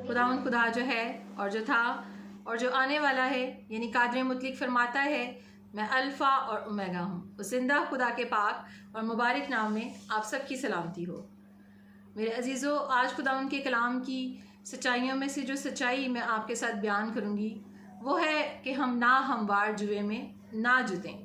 खुदावंद खुदा जो है और जो था और जो आने वाला है, यानी कादर मुतलक फरमाता है, मैं अल्फ़ा और ओमेगा हूँ। उस जिंदा खुदा के पाक और मुबारक नाम में आप सबकी सलामती हो। मेरे अजीज़ों, आज खुदावंद के कलाम की सच्चाइयों में से जो सच्चाई मैं आपके साथ बयान करूँगी वो है कि हम ना हमवार जुए में ना जुतें।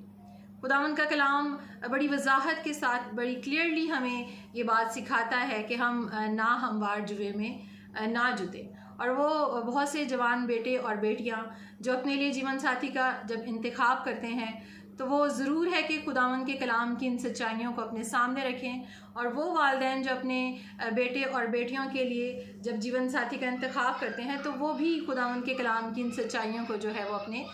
खुदावंद का कलाम बड़ी वजाहत के साथ, बड़ी क्लियरली हमें ये बात सिखाता है कि हम ना हमवार जुए में ना जुतें। और वो बहुत से जवान बेटे और बेटियां जो अपने लिए जीवन साथी का जब इंतखाब करते हैं तो वो ज़रूर है कि खुदावंद के कलाम की इन सच्चाइयों को अपने सामने रखें। और वो वालिदैन जो अपने बेटे और बेटियों के लिए जब जीवन साथी का इंतखाब करते हैं तो वो भी खुदावंद के कलाम की इन सच्चाइयों को जो है वो अपने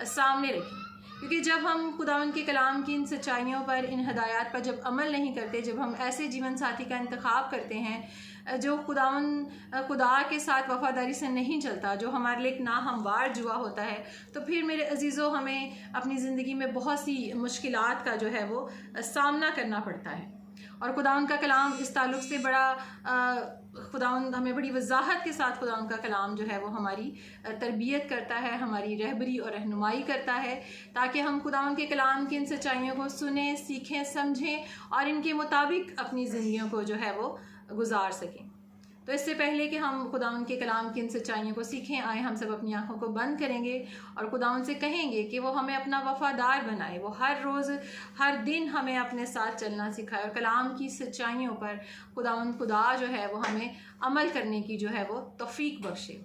सामने रखें। क्योंकि जब हम खुदावंद के कलाम की इन सच्चाइयों पर, इन हदायत पर जब अमल नहीं करते, जब हम ऐसे जीवन साथी का इंतखाब करते हैं जो खुदा के साथ वफ़ादारी से नहीं चलता, जो हमारे लिए एक ना हमवार जुआ होता है, तो फिर मेरे अजीज़ों हमें अपनी ज़िंदगी में बहुत सी मुश्किलात का जो है वो सामना करना पड़ता है। और खुदावंद का कलाम इस ताल्लुक़ से बड़ा खुदावंद हमें बड़ी वजाहत के साथ खुदावंद का कलाम जो है वो हमारी तरबियत करता है, हमारी रहबरी और रहनुमाई करता है, ताकि हम खुदावंद के कलाम की इन सच्चाइयों को सुने, सीखें, समझें और इनके मुताबिक अपनी ज़िंदगियों को जो है वो गुजार सकें। तो इससे पहले कि हम खुदावंद के कलाम की इन सच्चाइयों को सीखें, आए हम सब अपनी आंखों को बंद करेंगे और खुदावंद से कहेंगे कि वो हमें अपना वफ़ादार बनाए, वो हर रोज़ हर दिन हमें अपने साथ चलना सिखाए और कलाम की सच्चाइयों पर खुदावंद खुदा जो है वो हमें अमल करने की जो है वो तौफीक बख्शे।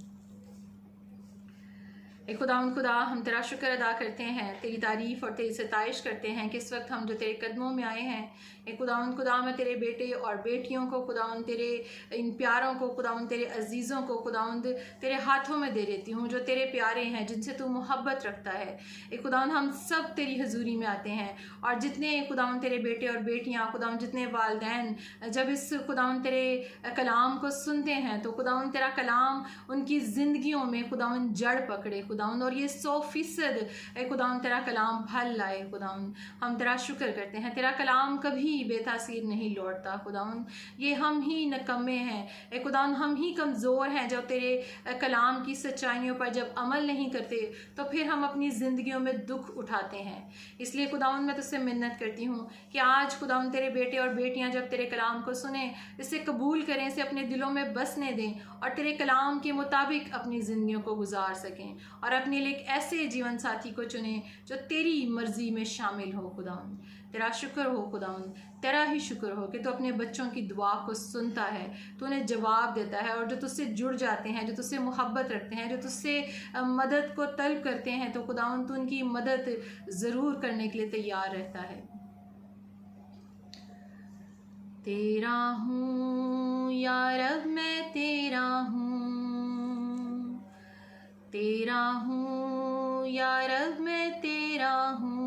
खुदावंद खुदा, हम तेरा शुक्र अदा करते हैं, तेरी तारीफ़ और तेरी सताइश करते हैं कि इस वक्त हम जो तेरे कदमों में आए हैं। खुदावंद खुदा, मैं तेरे बेटे और बेटियों को, खुदावंद तेरे इन प्यारों को, खुदावंद तेरे अजीज़ों को खुदावंद तेरे हाथों में दे देती हूँ, जो तेरे प्यारे हैं, जिनसे तू मोहब्बत रखता है। खुदावंद हम सब तेरी हजूरी में आते हैं और जितने खुदावंद तेरे बेटे और बेटियाँ, खुदावंद जितने वालिदैन जब इस खुदावंद तेरे कलाम को सुनते हैं तो खुदावंद तेरा कलाम उनकी ज़िंदगियों में खुदावंद जड़ पकड़े खुदावंद, और ये 100% खुदावंद तेरा कलाम फल लाए। खुदावंद हम तेरा शुक्र करते हैं, तेरा कलाम कभी बेतासीर नहीं लौटता खुदावंद। ये हम ही नकम्मे हैं खुदावंद, हम ही कमज़ोर हैं जब तेरे कलाम की सच्चाइयों पर जब अमल नहीं करते तो फिर हम अपनी ज़िंदगियों में दुख उठाते हैं। इसलिए खुदावंद मैं तुझसे मिन्नत करती हूँ कि आज खुदावंद तेरे बेटे और बेटियाँ जब तेरे कलाम को सुने, इसे कबूल करें, इसे अपने दिलों में बसने दें और तेरे कलाम के मुताबिक अपनी ज़िंदगियों को गुजार सकें और अपने लिए एक ऐसे जीवन साथी को चुने जो तेरी मर्जी में शामिल हो। खुदावंद तेरा शुक्र हो, खुदावंद तेरा ही शुक्र हो कि तू अपने बच्चों की दुआ को सुनता है, तू उन्हें जवाब देता है, और जो तुझसे जुड़ जाते हैं, जो तुझसे मोहब्बत रखते हैं, जो तुझसे मदद को तलब करते हैं, तो खुदावंद तू उनकी मदद ज़रूर करने के लिए तैयार रहता है। तेरा हूँ या रब, मैं तेरा हूँ, तेरा हूँ या रब, मैं तेरा हूँ।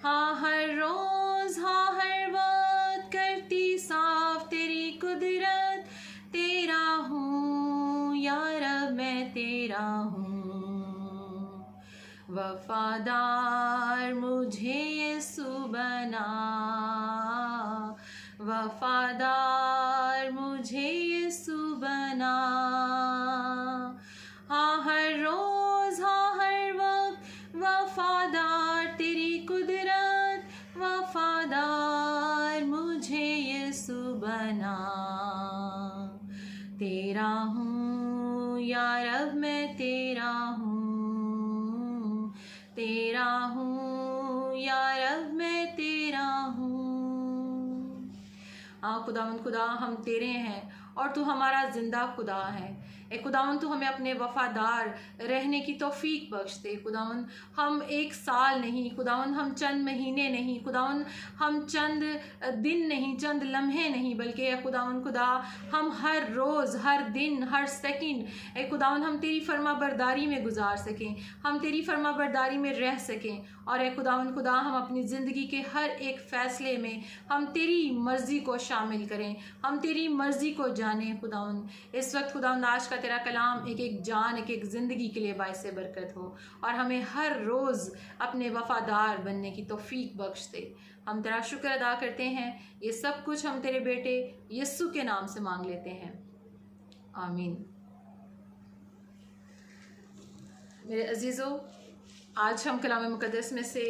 हाँ हर रोज़, हाँ हर बात करती साफ तेरी कुदरत। तेरा हूँ या रब, मैं तेरा हूँ। वफ़ादार मुझे यीशु बना, वफ़ादार मुझे यीशु बना। हाँ हर रोज़, हाँ हर वक्त वफ़ादार तेरी कुदरत, वफ़ादार मुझे यीशु बना। तेरा हूँ या रब, मैं तेरा हूँ, तेरा हूँ या रब, मैं तेरा हूँ। हाँ खुदावंद खुदा, हम तेरे हैं और तू हमारा ज़िंदा खुदा है। खुदावंद तू हमें अपने वफ़ादार रहने की तौफीक बख्श दे। खुदावंद हम 1 साल नहीं, खुदावंद हम चंद महीने नहीं, खुदावंद हम चंद दिन नहीं, चंद लम्हे नहीं, बल्कि खुदावंद खुदा हम हर रोज़, हर दिन, हर सेकंड खुदावंद हम तेरी फर्मा बरदारी में गुजार सकें, हम तेरी फर्मा बरदारी में रह सकें। और खुदावंद खुदा हम अपनी ज़िंदगी के हर एक फ़ैसले में हम तेरी मर्ज़ी को शामिल करें, हम तेरी मर्ज़ी को जानें। खुदावंद इस वक्त खुदावंद आज का तेरा कलाम एक एक जान, एक एक ज़िंदगी के लिए बाइसे बरकत हो और हमें हर रोज़ अपने वफ़ादार बनने की तौफीक बख्श दे। हम तेरा शुक्र अदा करते हैं। ये सब कुछ हम तेरे बेटे यीशु के नाम से मांग लेते हैं, आमीन। मेरे अजीज़ों, आज हम कलाम मुक़द्दस में से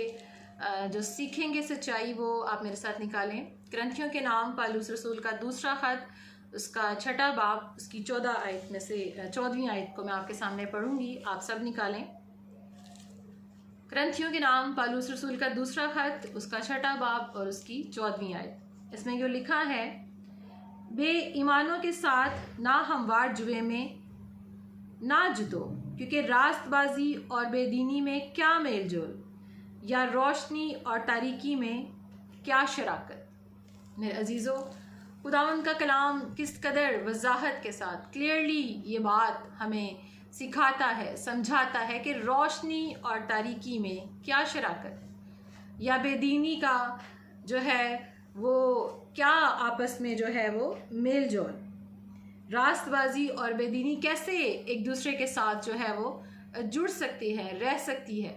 जो सीखेंगे सच्चाई वो आप मेरे साथ निकालें। करंथियों के नाम पालूस रसूल का दूसरा ख़त, उसका 6 बाब, उसकी 14 आयत में से 14वीं आयत को मैं आपके सामने पढ़ूंगी, आप सब निकालें। करंथियों के नाम पालूस रसूल का दूसरा ख़त, उसका 6 बाब और उसकी 14वीं आयत। इसमें जो लिखा है, बेईमानों के साथ ना हमवार जुए में ना जुतो, क्योंकि रास्तबाजी और बेदीनी में क्या मेल जोल, या रोशनी और तारीकी में क्या शराकत। मेरे अजीज़ों, खुदावंद का कलाम किस कदर वजाहत के साथ क्लियरली ये बात हमें सिखाता है, समझाता है कि रोशनी और तारीकी में क्या शराकत, या बेदीनी का जो है वो क्या आपस में जो है वो मेल जोल, रास्तबाजी और बेदीनी कैसे एक दूसरे के साथ जो है वो जुड़ सकती है, रह सकती है।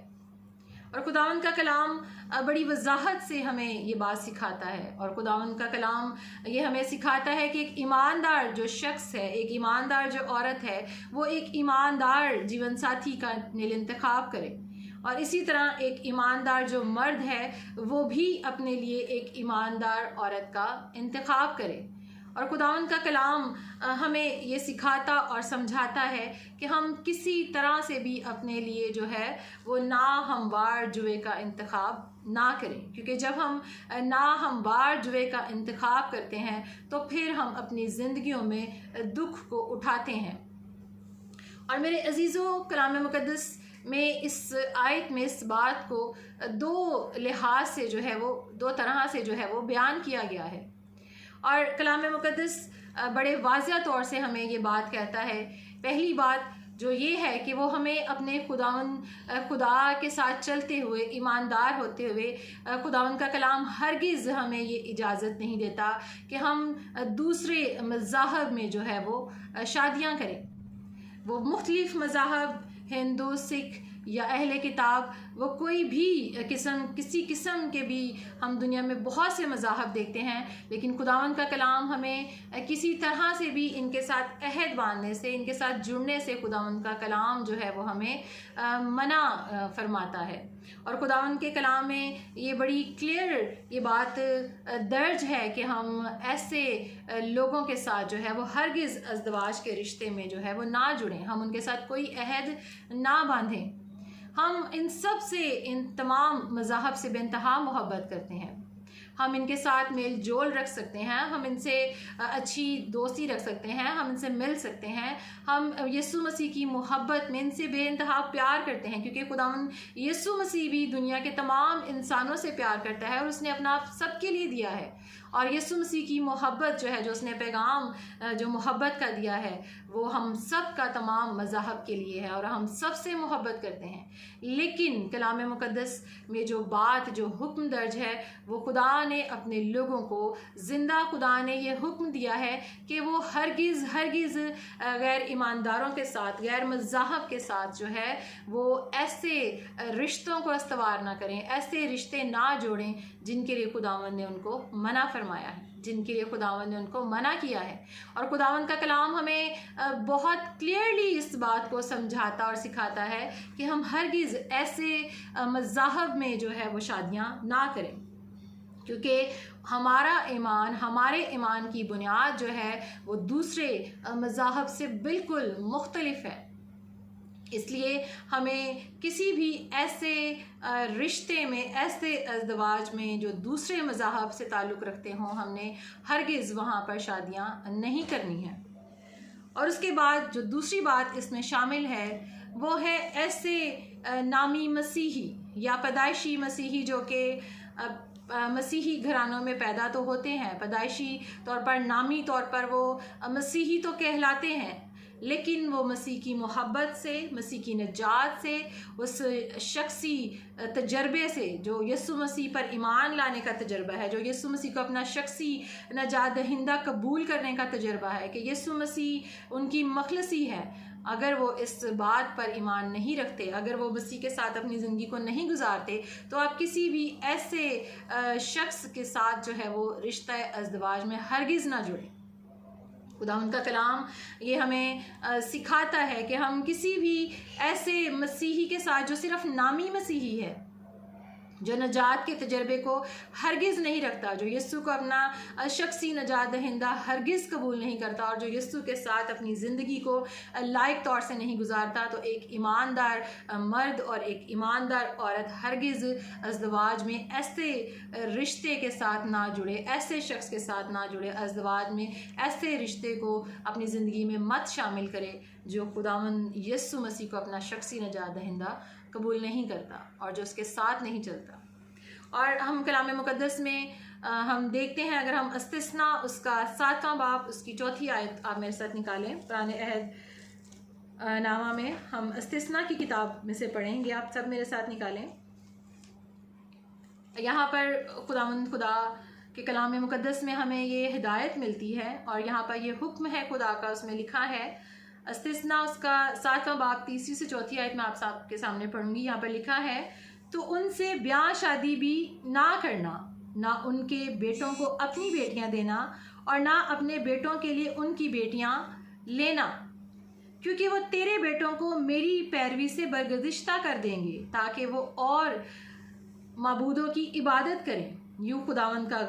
और खुदावंद का कलाम बड़ी वजाहत से हमें ये बात सिखाता है। और खुदावंद का कलाम ये हमें सिखाता है कि एक ईमानदार जो शख्स है, एक ईमानदार जो औरत है, वो एक ईमानदार जीवन साथी का नील इंतखाब करे, और इसी तरह एक ईमानदार जो मर्द है वो भी अपने लिए एक ईमानदार औरत का इंतखाब करे। और खुदावंद का कलाम हमें ये सिखाता और समझाता है कि हम किसी तरह से भी अपने लिए जो है वो ना हमवार जुए का इंतखाब ना करें, क्योंकि जब हम ना हमवार जुए का इंतखाब करते हैं तो फिर हम अपनी ज़िंदगियों में दुख को उठाते हैं। और मेरे अजीज़ों, कलाम मुक़द्दस में इस आयत में इस बात को दो लिहाज से जो है वो, दो तरह से जो है वो बयान किया गया है। और कलाम मुक़द्दस बड़े वाज़िया तौर से हमें ये बात कहता है। पहली बात जो ये है कि वो हमें अपने खुदा के साथ चलते हुए, ईमानदार होते हुए, खुदावंद का कलाम हरगिज़ हमें ये इजाज़त नहीं देता कि हम दूसरे मज़ाहब में जो है वो शादियाँ करें। वो मुख्तलिफ़ मज़ाहब, हिंदू, सिख या अहले किताब, वो कोई भी किसी किस्म के भी हम दुनिया में बहुत से मज़ाहब देखते हैं, लेकिन खुदावंद का कलाम हमें किसी तरह से भी इनके साथ अहद बांधने से, इनके साथ जुड़ने से खुदावंद का कलाम जो है वो हमें मना फरमाता है। और खुदावंद के कलाम में ये बड़ी क्लियर ये बात दर्ज है कि हम ऐसे लोगों के साथ जो है वो हरगिज़ अज़दवाज के रिश्ते में जो है वो ना जुड़ें, हम उनके साथ कोई अहद ना बांधें। हम इन सब से, इन तमाम मज़ाहब से बेइंतहा मोहब्बत करते हैं, हम इनके साथ मेल जोल रख सकते हैं, हम इनसे अच्छी दोस्ती रख सकते हैं, हम इनसे मिल सकते हैं, हम यीशु मसीह की मोहब्बत में इनसे बेइंतहा प्यार करते हैं, क्योंकि खुदावंद यीशु मसीह भी दुनिया के तमाम इंसानों से प्यार करता है और उसने अपना आप सबके लिए दिया है। और यीशु मसीह की मोहब्बत जो है, जो उसने पैगाम जो मोहब्बत का दिया है, वो हम सब का तमाम मज़ाहब के लिए है और हम सब से मोहब्बत करते हैं। लेकिन कलाम मुक़द्दस में जो बात, जो हुक्म दर्ज है, वो खुदा ने अपने लोगों को, ज़िंदा खुदा ने ये हुक्म दिया है कि वो हरगिज़ गैर ईमानदारों के साथ, गैर मज़ाहब के साथ जो है वो ऐसे रिश्तों को इस्तवार ना करें, ऐसे रिश्ते ना जोड़ें जिनके लिए खुदावंद ने उनको मना फरमाया है, जिनके लिए खुदावंद ने उनको मना किया है। और खुदावंद का कलाम हमें बहुत क्लियरली इस बात को समझाता और सिखाता है कि हम हरगिज़ ऐसे मज़ाहब में जो है वो शादियाँ ना करें, क्योंकि हमारे ईमान की बुनियाद जो है वो दूसरे मज़ाहब से बिल्कुल मुख्तलिफ है। इसलिए हमें किसी भी ऐसे रिश्ते में, ऐसे अज़दवाज में जो दूसरे मज़ाहब से ताल्लुक़ रखते हों, हमने हरगिज़ वहाँ पर शादियाँ नहीं करनी हैं। और उसके बाद जो दूसरी बात इसमें शामिल है वो है ऐसे नामी मसीही या पैदाइशी मसीही जो कि मसीही घरानों में पैदा तो होते हैं, पैदाइशी तौर पर, नामी तौर पर वो मसीही तो कहलाते हैं, लेकिन वो मसीह की मोहब्बत से, मसीह की निजात से, उस शख्सी तजर्बे से जो यीशु मसीह पर ईमान लाने का तजर्बा है, जो यीशु मसीह को अपना शख्सी नजात दहिंदा कबूल करने का तजर्बा है कि यीशु मसीह उनकी मखलसी है, अगर वो इस बात पर ईमान नहीं रखते, अगर वो मसीह के साथ अपनी ज़िंदगी को नहीं गुजारते, तो आप किसी भी ऐसे शख्स के साथ जो है वो रिश्ता अज़दवाज में हरगिज़ ना जुड़ें। खुदा उनका कलाम ये हमें सिखाता है कि हम किसी भी ऐसे मसीही के साथ जो सिर्फ नामी मसीही है, जो नजात के तजर्बे को हरगिज़ नहीं रखता, जो यीशु को अपना शख्सी नजात दहिंदा हरगिज़ कबूल नहीं करता और जो यीशु के साथ अपनी ज़िंदगी को लायक तौर से नहीं गुजारता, तो एक ईमानदार मर्द और एक ईमानदार औरत हरगिज़ अज़दवाज में ऐसे रिश्ते के साथ ना जुड़े, ऐसे शख्स के साथ ना जुड़े, अज़दवाज में ऐसे रिश्ते को अपनी ज़िंदगी में मत शामिल करे जो खुदावंद यीशु मसीह को अपना शख्सी नजात दहिंदा कबूल नहीं करता और जो उसके साथ नहीं चलता। और हम कलाम मुक़द्दस में हम देखते हैं, अगर हम इस्तिस्ना उसका 7वां बाब उसकी 4थी आयत आप मेरे साथ निकालें, पुराने अहद नामा में हम इस्तिस्ना की किताब में से पढ़ेंगे, आप सब मेरे साथ निकालें। यहाँ पर खुदा के कलाम मुक़द्दस में हमें ये हिदायत मिलती है और यहाँ पर ये हुक्म है खुदा का, उसमें लिखा है इस्तिस्ना उसका 7वां बाब 3री से 4थी आयत में आप सबके सामने पढ़ूंगी। यहाँ पर लिखा है, तो उनसे ब्याह शादी भी ना करना, ना उनके बेटों को अपनी बेटियां देना और ना अपने बेटों के लिए उनकी बेटियां लेना, क्योंकि वो तेरे बेटों को मेरी पैरवी से बरगजिश्ता कर देंगे ताकि वो और माबूदों की इबादत करें। यूँ खुदावंद का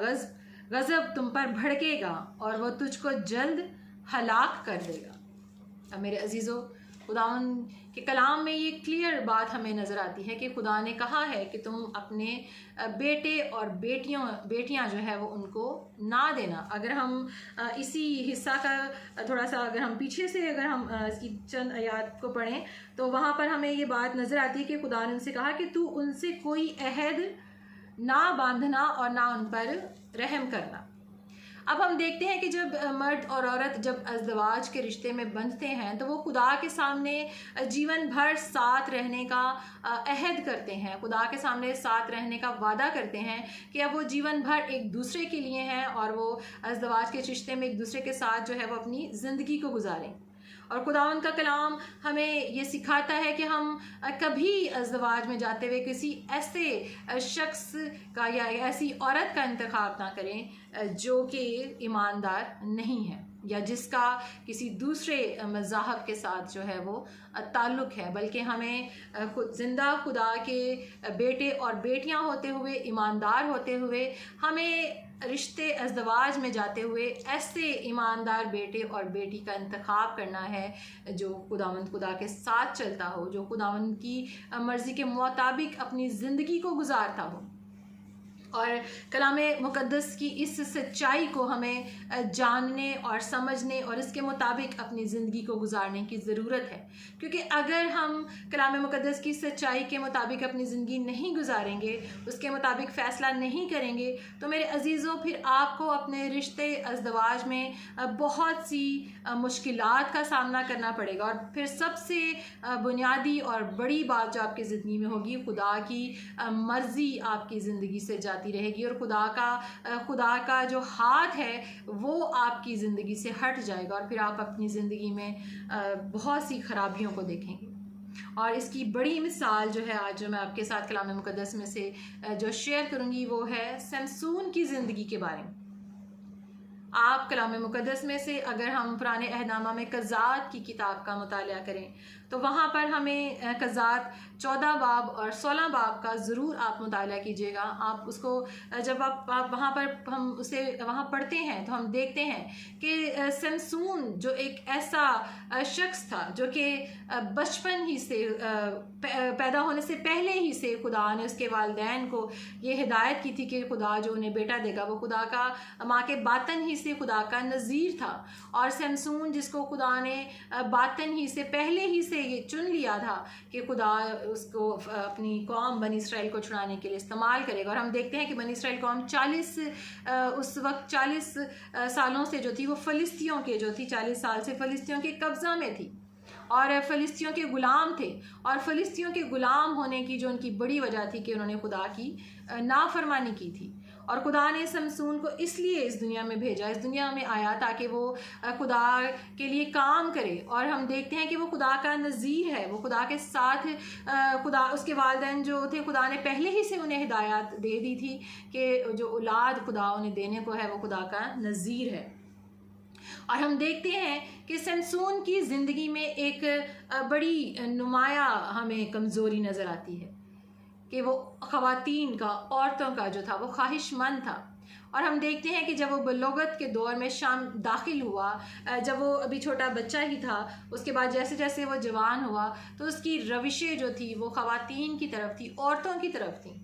गज़ब तुम पर भड़केगा और वह तुझको जल्द हलाक कर देगा। अब मेरे अजीज़ों, खुदावंद के कलाम में ये क्लियर बात हमें नज़र आती है कि खुदा ने कहा है कि तुम अपने बेटे और बेटियां जो है वो उनको ना देना। अगर हम इसी हिस्सा का थोड़ा सा अगर हम पीछे से अगर हम इसकी चंद आयत को पढ़ें तो वहाँ पर हमें ये बात नज़र आती है कि खुदा ने उनसे कहा कि तू उनसे कोई अहद ना बांधना और ना उन पर रहम करना। अब हम देखते हैं कि जब मर्द और औरत जब अज़दवाज के रिश्ते में बंधते हैं तो वो खुदा के सामने जीवन भर साथ रहने का अहद करते हैं, खुदा के सामने साथ रहने का वादा करते हैं कि अब वो जीवन भर एक दूसरे के लिए हैं और वो अज़दवाज के रिश्ते में एक दूसरे के साथ जो है वो अपनी ज़िंदगी को गुजारें। और खुदावंद का कलाम हमें ये सिखाता है कि हम कभी अज़दवाज में जाते हुए किसी ऐसे शख्स का या ऐसी औरत का इंतखाब ना करें जो कि ईमानदार नहीं है या जिसका किसी दूसरे मज़हब के साथ जो है वो ताल्लुक़ है, बल्कि हमें ज़िंदा खुदा के बेटे और बेटियां होते हुए, ईमानदार होते हुए, हमें रिश्ते अज़दवाज में जाते हुए ऐसे ईमानदार बेटे और बेटी का इंतखाब करना है जो खुदा के साथ चलता हो, जो खुदावंद की मर्ज़ी के मुताबिक अपनी ज़िंदगी को गुजारता हो। और कलाम मुक़द्दस की इस सच्चाई को हमें जानने और समझने और इसके मुताबिक अपनी ज़िंदगी को गुजारने की ज़रूरत है, क्योंकि अगर हम कलाम मुक़द्दस की सच्चाई के मुताबिक अपनी ज़िंदगी नहीं गुजारेंगे, उसके मुताबिक फ़ैसला नहीं करेंगे, तो मेरे अजीज़ों फिर आपको अपने रिश्ते अज़दवाज में बहुत सी मुश्किलात का सामना करना पड़ेगा। और फिर सबसे बुनियादी और बड़ी बात जो आपकी ज़िंदगी में होगी, खुदा की मर्ज़ी आपकी ज़िंदगी से जाती रहेगी और खुदा का जो हाथ है वो आपकी ज़िंदगी से हट जाएगा और फिर आप अपनी ज़िंदगी में बहुत सी खराबियों को देखेंगे। और इसकी बड़ी मिसाल जो है आज जो मैं आपके साथ कलाम मुक़द्दस में से जो शेयर करूँगी वो है समसून की ज़िंदगी के बारे में। आप कलाम मुक़द्दस में से अगर हम पुराने अहदनामा में कज़ात की किताब का मुतालिया करें तो वहाँ पर हमें कज़ात 14 बाब और 16 बाब का ज़रूर आप मुतालिया कीजिएगा। आप उसको जब आप वहाँ पर हम उसे वहाँ पढ़ते हैं तो हम देखते हैं कि समसून जो एक ऐसा शख्स था जो कि बचपन ही से पैदा होने से पहले ही से खुदा ने उसके वालिदैन को ये हिदायत की थी कि खुदा जो उन्हें बेटा देगा वो खुदा का माँ के बातन ही से खुदा का नज़ीर था। और समसून जिसको खुदा ने बातन ही से पहले ही से ये चुन लिया था कि खुदा उसको अपनी कौम बनी इसराइल को छुड़ाने के लिए इस्तेमाल करेगा। और हम देखते हैं कि बनी इसराइल कौम 40 उस वक्त 40 सालों से जो थी वो फ़लिस्तियों के जो थी 40 साल से फ़लिस्तियों के कब्ज़ा में थी और फ़लिस्तियों के ग़ुलाम थे। और फ़लिस्तियों के ग़ुलाम होने की जो उनकी बड़ी वजह थी कि उन्होंने खुदा की नाफरमानी की थी। और खुदा ने समसून को इसलिए इस दुनिया में भेजा, इस दुनिया में आया ताकि वो खुदा के लिए काम करे। और हम देखते हैं कि वो खुदा का नज़ीर है, वो खुदा के साथ खुदा उसके वालिदैन जो थे खुदा ने पहले ही से उन्हें हिदायत दे दी थी कि जो औलाद खुदा उन्हें देने को है वो खुदा का नज़ीर है। और हम देखते हैं कि समसून की ज़िंदगी में एक बड़ी नुमाया हमें कमज़ोरी नज़र आती है कि वो ख़वातीन का, औरतों का जो था वो ख्वाहिशमंद था। और हम देखते हैं कि जब वो बलोगत के दौर में शाम दाखिल हुआ, जब वो अभी छोटा बच्चा ही था, उसके बाद जैसे जैसे वो जवान हुआ तो उसकी रविशें जो थी वो ख़वातीन की तरफ थी, औरतों की तरफ थी।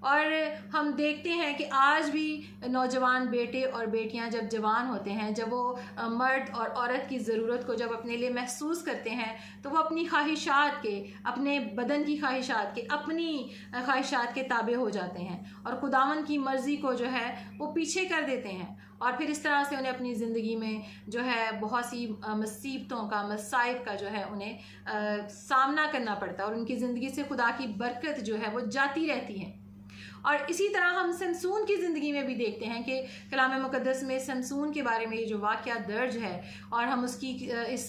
और हम देखते हैं कि आज भी नौजवान बेटे और बेटियां जब जवान होते हैं, जब वो मर्द और औरत की ज़रूरत को जब अपने लिए महसूस करते हैं, तो वो अपनी ख्वाहिशात के, अपने बदन की ख्वाहिशात के, अपनी ख्वाहिशात के ताबे हो जाते हैं और खुदावन की मर्ज़ी को जो है वो पीछे कर देते हैं। और फिर इस तरह से उन्हें अपनी ज़िंदगी में जो है बहुत सी मुसीबतों का, मसाइब का जो है उन्हें सामना करना पड़ता है और उनकी ज़िंदगी से खुदा की बरकत जो है वो जाती रहती है। और इसी तरह हम समसून की ज़िंदगी में भी देखते हैं कि कलाम मुक़द्दस में समसून के बारे में ये जो वाक़या दर्ज है और हम उसकी इस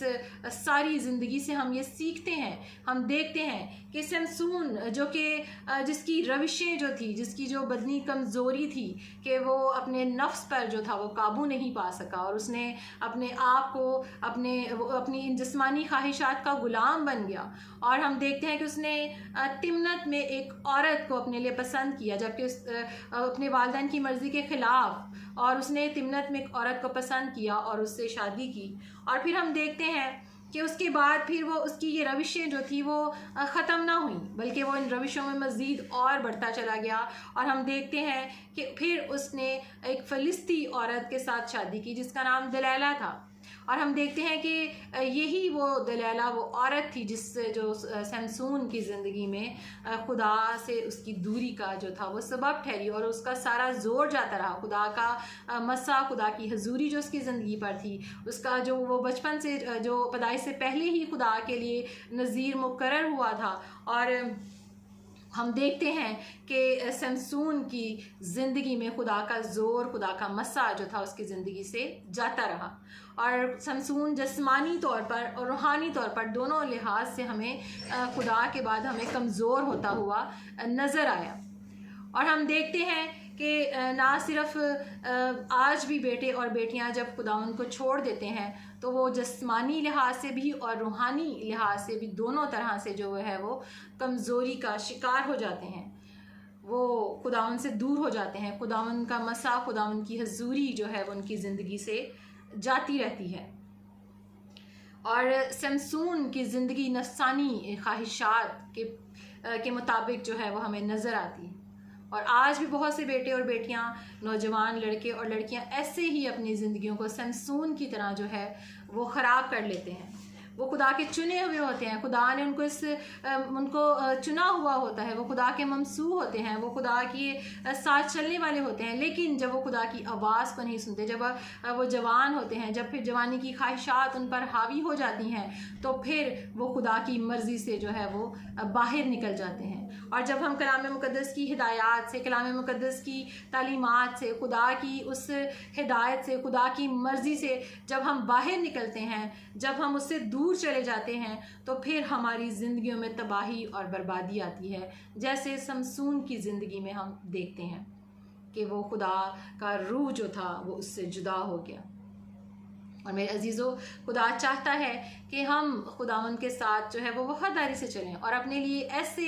सारी ज़िंदगी से हम ये सीखते हैं, हम देखते हैं कि समसून जो कि जिसकी रविशें जो थी, जिसकी जो बदनी कमज़ोरी थी कि वो अपने नफ्स पर जो था वो काबू नहीं पा सका और उसने अपने आप को अपनी जिस्मानी ख्वाहिशात का ग़ुलाम बन गया। और हम देखते हैं कि उसने तिम्नत में एक औरत को अपने लिए पसंद किया, जबकि अपने वालिदैन की मर्ज़ी के ख़िलाफ़, और उसने तिम्नत में एक औरत को पसंद किया और उससे शादी की। और फिर हम देखते हैं कि उसके बाद फिर वो उसकी ये रविशें जो थी वो ख़त्म ना हुई, बल्कि वो इन रविशों में मज़ीद और बढ़ता चला गया। और हम देखते हैं कि फिर उसने एक फ़लिस्ती औरत के साथ शादी की जिसका नाम दलैला था। और हम देखते हैं कि यही वो दलैला, वो औरत थी जिससे जो समसून की ज़िंदगी में खुदा से उसकी दूरी का जो था वो सबब ठहरी और उसका सारा जोर जाता रहा। खुदा का मसा, खुदा की हजूरी जो उसकी ज़िंदगी पर थी, उसका जो वो बचपन से, जो पैदाइश से पहले ही खुदा के लिए नज़ीर मुकर्रर हुआ था। और हम देखते हैं कि समसून की ज़िंदगी में खुदा का ज़ोर, खुदा का मसा जो था उसकी ज़िंदगी से जाता रहा। और समसून जिस्मानी तौर पर और रूहानी तौर पर दोनों लिहाज से हमें खुदा के बाद हमें कमज़ोर होता हुआ नज़र आया। और हम देखते हैं कि ना सिर्फ आज भी बेटे और बेटियां जब खुदावंद को छोड़ देते हैं तो वो जिस्मानी लिहाज से भी और रूहानी लिहाज से भी दोनों तरह से जो है वो कमज़ोरी का शिकार हो जाते हैं, वो खुदावंद से दूर हो जाते हैं। खुदावंद का मसा, खुदावंद की हजूरी जो है वो उनकी ज़िंदगी से जाती रहती है। और समसून की ज़िंदगी नफसानी ख्वाहिशात के मुताबिक जो है वो हमें नज़र आती है। और आज भी बहुत से बेटे और बेटियां, नौजवान लड़के और लड़कियां ऐसे ही अपनी ज़िंदगियों को समसून की तरह जो है वो ख़राब कर लेते हैं। वो खुदा के चुने हुए होते हैं, खुदा ने उनको चुना हुआ होता है, वो खुदा के ममसू होते हैं, वो खुदा के साथ चलने वाले होते हैं। लेकिन जब वो खुदा की आवाज़ को नहीं सुनते, जब वो जवान होते हैं, जब फिर जवानी की ख्वाहिशात उन पर हावी हो जाती हैं, तो फिर वो खुदा की मर्ज़ी से जो है वो बाहर निकल जाते हैं। और जब हम कलाम मुक़द्दस की हिदायत से, कलाम मुक़द्दस की तालीमात से, खुदा की उस हिदायत से, खुदा की मर्ज़ी से जब हम बाहर निकलते हैं, जब हम उससे दूर चले जाते हैं, तो फिर हमारी ज़िंदगियों में तबाही और बर्बादी आती है। जैसे समसून की ज़िंदगी में हम देखते हैं कि वो खुदा का रूह जो था वो उससे जुदा हो गया। और मेरे अजीज़ों, खुदा चाहता है कि हम खुदावंद के साथ जो है वो वफ़ादारी से चलें और अपने लिए ऐसे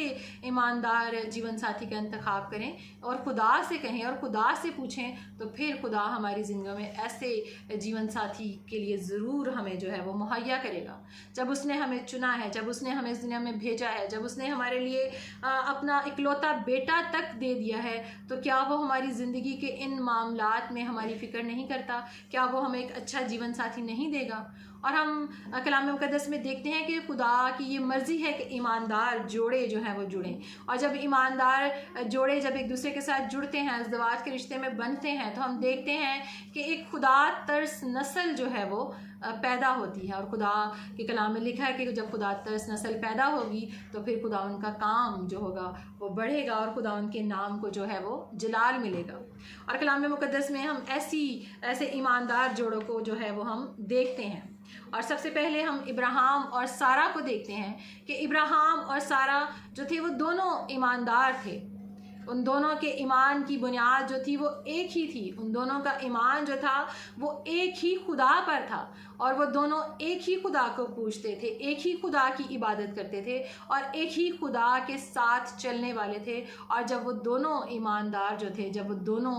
ईमानदार जीवन साथी का इंतखाब करें और खुदा से कहें और खुदा से पूछें, तो फिर खुदा हमारी ज़िंदगी में ऐसे जीवन साथी के लिए ज़रूर हमें जो है वो मुहैया करेगा। जब उसने हमें चुना है, जब उसने हमें इस दुनिया में भेजा है, जब उसने हमारे लिए अपना इकलौता बेटा तक दे दिया है, तो क्या वो हमारी ज़िंदगी के इन मामलात में हमारी फ़िक्र नहीं करता? क्या वो हमें एक अच्छा जीवन साथी नहीं देगा? और हम कलाम मुक़द्दस में देखते हैं कि खुदा की ये मर्ज़ी है कि ईमानदार जोड़े जो हैं वो जुड़ें। और जब ईमानदार जोड़े जब एक दूसरे के साथ जुड़ते हैं, इज़्दिवाज के रिश्ते में बनते हैं, तो हम देखते हैं कि एक खुदा तर्स नस्ल जो है वो पैदा होती है। और खुदा के कलाम में लिखा है कि जब खुदा तर्स नस्ल पैदा होगी तो फिर खुदा उनका काम जो होगा वो बढ़ेगा और खुदा उनके नाम को जो है वो जलाल मिलेगा। और कलाम मुक़द्दस में हम ऐसे ईमानदार जोड़ों को जो है वो हम देखते हैं। और सबसे पहले हम इब्राहिम और सारा को देखते हैं कि इब्राहिम और सारा जो थे वो दोनों ईमानदार थे। उन दोनों के ईमान की बुनियाद जो थी वो एक ही थी। उन दोनों का ईमान जो था वो एक ही खुदा पर था और वो दोनों एक ही खुदा को पूजते थे, एक ही खुदा की इबादत करते थे और एक ही खुदा के साथ चलने वाले थे। और जब वो दोनों ईमानदार जो थे, जब वो दोनों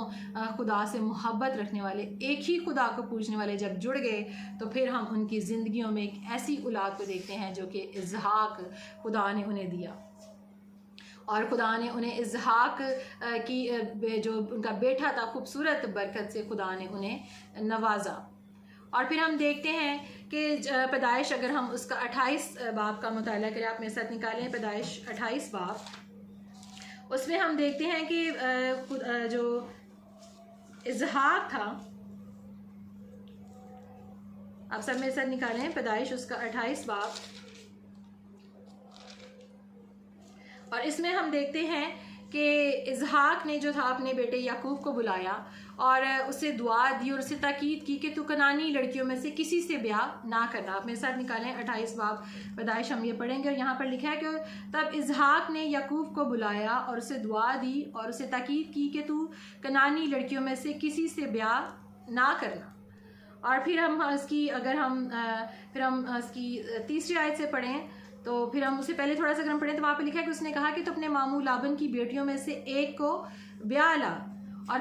खुदा से मोहब्बत रखने वाले, एक ही खुदा को पूजने वाले जब जुड़ गए, तो फिर हम उनकी ज़िंदगियों में एक ऐसी औलाद को देखते हैं जो कि इसहाक खुदा ने उन्हें दिया। और खुदा ने उन्हें इसहाक की जो उनका बेटा था, खूबसूरत बरकत से खुदा ने उन्हें नवाजा। और फिर हम देखते हैं कि पैदाइश, अगर हम उसका 28 बाब का मुताला करें, आप मेरे साथ निकालें पैदाइश 28 बाब, उसमें हम देखते हैं कि जो इसहाक था, आप सब मेरे साथ निकालें पैदाइश उसका 28 बाब, और इसमें हम देखते हैं कि इसहाक ने जो था अपने बेटे याकूब को बुलाया और उसे दुआ दी और उसे ताकीद की कि तू कनानी लड़कियों में से किसी से ब्याह ना करना। आप मेरे साथ निकालें 28 बाब पैदाइश, हम ये पढ़ेंगे। और यहाँ पर लिखा है कि तब इसहाक ने याकूब को बुलाया और उसे दुआ दी और उसे ताकीद की कि तू कनानी लड़कियों में से किसी से ब्याह ना करना। और फिर हम इसकी तीसरी आयत से पढ़ें, तो फिर हम उससे पहले थोड़ा सा अगर हम पढ़ें तो वहाँ पे लिखा है कि उसने कहा कि तो अपने मामू लाबन की बेटियों में से एक को ब्याह ला और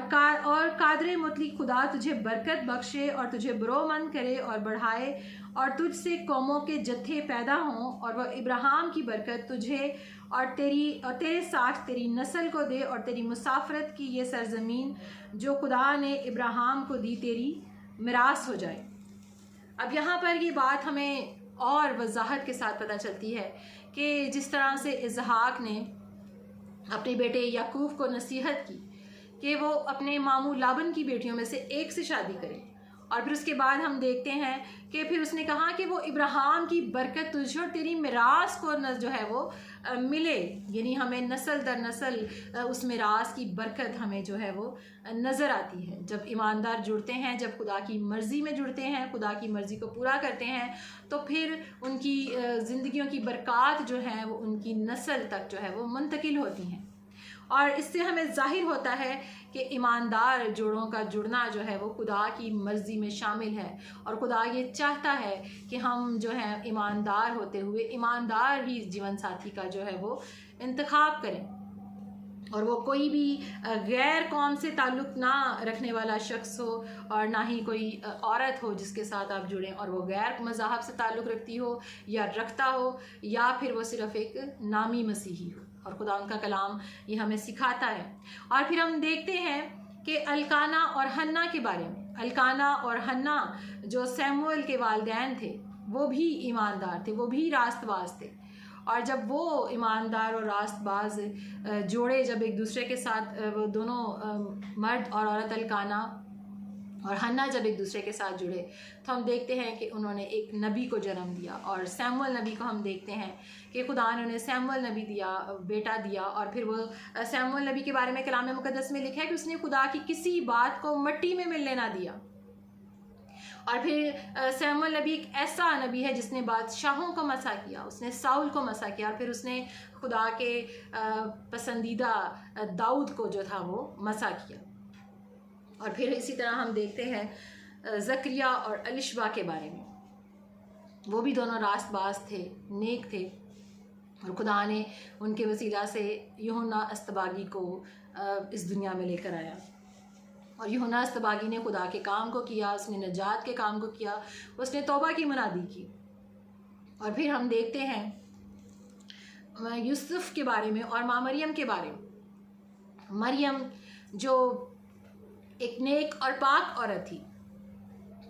कादर मुतलिक खुदा तुझे बरकत बख्शे और तुझे बरोमंद करे और बढ़ाए और तुझसे कौमों के जत्थे पैदा हों और वह इब्राहिम की बरकत तुझे और तेरे साथ तेरी नस्ल को दे और तेरी मुसाफरत की ये सरजमीन जो खुदा ने इब्राहिम को दी तेरी मिरास हो जाए। अब यहाँ पर ये बात हमें और वजाहत के साथ पता चलती है कि जिस तरह से इसहाक ने अपने बेटे याकूब को नसीहत की कि वो अपने मामू लाबन की बेटियों में से एक से शादी करे, और फिर उसके बाद हम देखते हैं कि फिर उसने कहा कि वो इब्राहिम की बरकत तुझे और तेरी मिरास को जो है वो मिले, यानी हमें नस्ल दर नस्ल उस मिरास की बरकत हमें जो है वो नज़र आती है। जब ईमानदार जुड़ते हैं, जब खुदा की मर्ज़ी में जुड़ते हैं, खुदा की मर्ज़ी को पूरा करते हैं, तो फिर उनकी ज़िंदगियों की बरक़ात जो है वो उनकी नस्ल तक जो है वो मुंतकिल होती हैं। और इससे हमें ज़ाहिर होता है कि ईमानदार जोड़ों का जुड़ना जो है वो खुदा की मर्ज़ी में शामिल है और खुदा ये चाहता है कि हम जो है ईमानदार होते हुए ईमानदार ही जीवन साथी का जो है वो इंतखाब करें, और वो कोई भी गैर कौम से ताल्लुक़ ना रखने वाला शख्स हो और ना ही कोई औरत हो जिसके साथ आप जुड़ें और वो गैर मज़हब से ताल्लुक़ रखती हो या रखता हो, या फिर वो सिर्फ़ एक नामी मसीही हो। और खुदा उनका कलाम ये हमें सिखाता है। और फिर हम देखते हैं कि अल्काना और हन्ना के बारे में। अल्काना और हन्ना जो सैमुअल के वालिदैन थे वो भी ईमानदार थे, वो भी रास्तबाज थे, और जब वो ईमानदार और रास्तबाज जोड़े जब एक दूसरे के साथ वो दोनों मर्द और औरत अल्काना और हन्ना जब एक दूसरे के साथ जुड़े तो हम देखते हैं कि उन्होंने एक नबी को जन्म दिया। और सैमुअल नबी को हम देखते हैं कि खुदा ने उन्हें सैमुअल नबी दिया, बेटा दिया। और फिर वो सैमुअल नबी के बारे में कलाम मुकद्दस में लिखा है कि उसने खुदा की किसी बात को मिट्टी में मिलने ना दिया। और फिर सैमुअल नबी एक ऐसा नबी है जिसने बादशाहों को मसा किया, उसने साउल को मसा किया, और फिर उसने खुदा के पसंदीदा दाऊद को जो था वो मसा किया। और फिर इसी तरह हम देखते हैं ज़करिया और अलिशबा के बारे में। वो भी दोनों रास्तबाज थे, नेक थे, और खुदा ने उनके वसीला से यूहन्ना अस्तबागी को इस दुनिया में लेकर आया। और यूहन्ना अस्तबागी ने खुदा के काम को किया, उसने नजात के काम को किया, उसने तौबा की मुनादी की। और फिर हम देखते हैं यूसुफ के बारे में और माँ मरियम के बारे में। मरियम जो एक नेक और पाक औरत थी,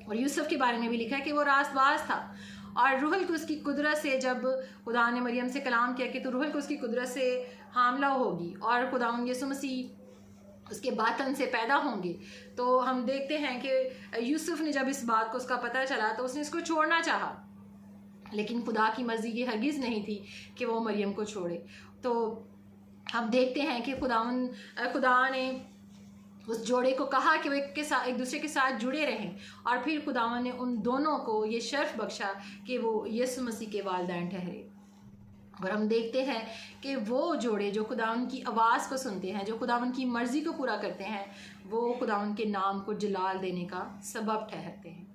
और यूसुफ के बारे में भी लिखा है कि वो रास्तबाज था, और रूहुल कुद्स की कुदरत से जब खुदा ने मरियम से कलाम किया कि तो रूहुल कुद्स की कुदरत से हामला होगी और खुदावंद यीशु मसीह उसके बातन से पैदा होंगे, तो हम देखते हैं कि यूसुफ ने जब इस बात को उसका पता चला तो उसने इसको छोड़ना चाहा, लेकिन खुदा की मर्ज़ी ये हरगिज़ नहीं थी कि वो मरियम को छोड़े। तो हम देखते हैं कि खुदा ने उस जोड़े को कहा कि वो एक दूसरे के साथ जुड़े रहें, और फिर खुदावंद ने उन दोनों को ये शर्फ बख्शा कि वो यीशु मसीह के वालिदैन ठहरे। और हम देखते हैं कि वो जोड़े जो खुदावन की आवाज़ को सुनते हैं, जो खुदावन की मर्ज़ी को पूरा करते हैं, वो खुदावन के नाम को जलाल देने का सबब ठहरते हैं।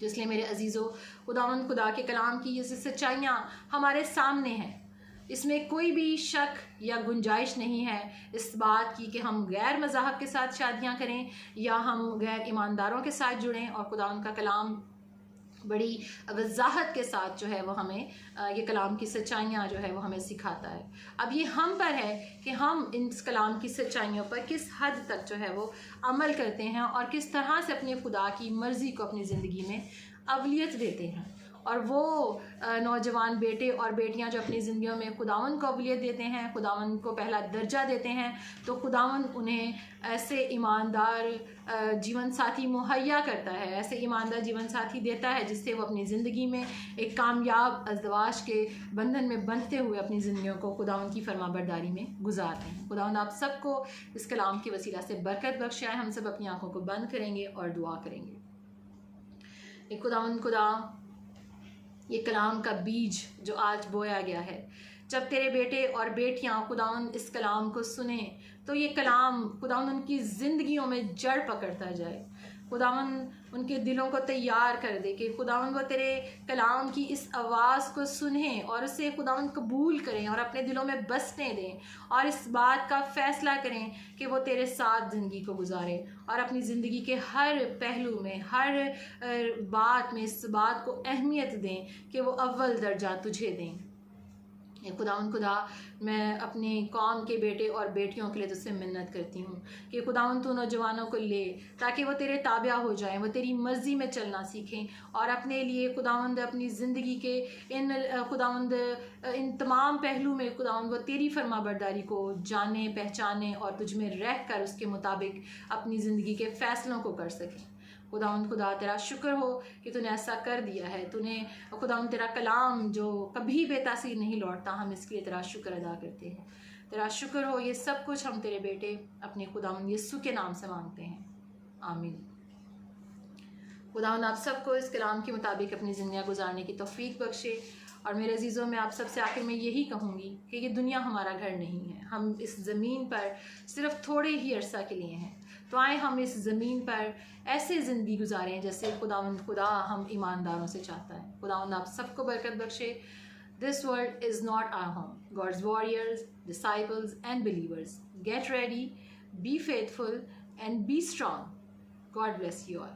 तो इसलिए मेरे अजीज़ों, खुदावन खुदा के कलाम की ये सच्चाइयाँ हमारे सामने हैं, इसमें कोई भी शक या गुंजाइश नहीं है इस बात की कि हम गैर मज़ाहब के साथ शादियाँ करें या हम गैर ईमानदारों के साथ जुड़ें। और खुदावन का कलाम बड़ी वजाहत के साथ जो है वो हमें ये कलाम की सच्चाइयाँ जो है वो हमें सिखाता है। अब ये हम पर है कि हम इन कलाम की सच्चाइयों पर किस हद तक जो है वो अमल करते हैं और किस तरह से अपने खुदा की मर्ज़ी को अपनी ज़िंदगी में अवलियत देते हैं। और वो नौजवान बेटे और बेटियां जो अपनी ज़िंदगियों में खुदावन को अवलियत देते हैं, खुदावन को पहला दर्जा देते हैं, तो खुदावन उन्हें ऐसे ईमानदार जीवन साथी मुहैया करता है, ऐसे ईमानदार जीवन साथी देता है जिससे वो अपनी ज़िंदगी में एक कामयाब अज़दवाज के बंधन में बंधते हुए अपनी ज़िंदगियों को खुदावन की फरमाबरदारी में गुजारते हैं। खुदावन आप सबको इस कलाम की वसीला से बरकत बख्शाए। हम सब अपनी आँखों को बंद करेंगे और दुआ करेंगे। एक खुदा ये कलाम का बीज जो आज बोया गया है, जब तेरे बेटे और बेटियां खुदावन इस कलाम को सुने तो ये कलाम खुदावन उनकी ज़िंदगियों में जड़ पकड़ता जाए। खुदावन उनके दिलों को तैयार कर दे कि खुदावन वो तेरे कलाम की इस आवाज़ को सुने और उसे खुदावन कबूल करें और अपने दिलों में बसने दें और इस बात का फ़ैसला करें कि वो तेरे साथ ज़िंदगी को गुजारें और अपनी ज़िंदगी के हर पहलू में, हर बात में इस बात को अहमियत दें कि वो अव्वल दर्जा तुझे दें। खुदा मैं अपने कौम के बेटे और बेटियों के लिए तुझसे मिन्नत करती हूँ कि खुदावन तू नौजवानों को ले ताकि वो तेरे ताबिया हो जाएं, वो तेरी मर्ज़ी में चलना सीखें और अपने लिए खुदावंद अपनी ज़िंदगी के इन तमाम पहलू में खुदावंद वो तेरी फरमाबरदारी को जाने, पहचाने और तुझ में रह कर उसके मुताबिक अपनी ज़िंदगी के फ़ैसलों को कर सकें। खुदा तेरा शुक्र हो कि तूने ऐसा कर दिया है। तूने खुदावंद तेरा कलाम जो कभी बेतासीर नहीं लौटता, हम इसके लिए तेरा शुक्र अदा करते हैं। तेरा शुक्र हो। ये सब कुछ हम तेरे बेटे अपने खुदावंद यीशु के नाम से मांगते हैं, आमीन। खुदावंद आप सबको इस कलाम के मुताबिक अपनी ज़िंदगी गुजारने की तौफीक बख्शे। और मेरे अजीज़ों, मैं आप सबसे आखिर में यही कहूँगी कि ये दुनिया हमारा घर नहीं है, हम इस ज़मीन पर सिर्फ़ थोड़े ही अरसा के लिए हैं। तो आए हम इस ज़मीन पर ऐसे ज़िंदगी गुजारें जैसे खुदा हम ईमानदारों से चाहता है। खुदावंद आप सबको बरकत बख्शे। This world is not our home. God's warriors, disciples and believers, get ready, be faithful and be strong. God bless you all.